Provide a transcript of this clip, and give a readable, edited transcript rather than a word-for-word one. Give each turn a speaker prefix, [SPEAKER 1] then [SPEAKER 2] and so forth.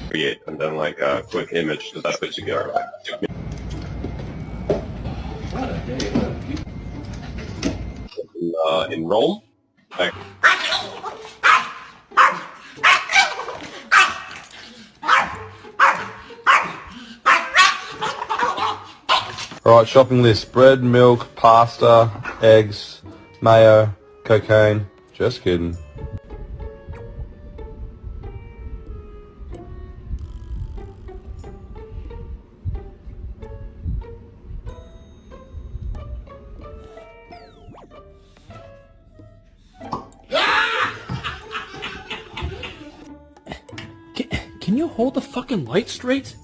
[SPEAKER 1] create and then like a quick image that I put together. In Rome, like,
[SPEAKER 2] Alright, shopping list. Bread, milk, pasta, eggs, mayo, cocaine. Just kidding.
[SPEAKER 3] Can you hold the fucking light straight?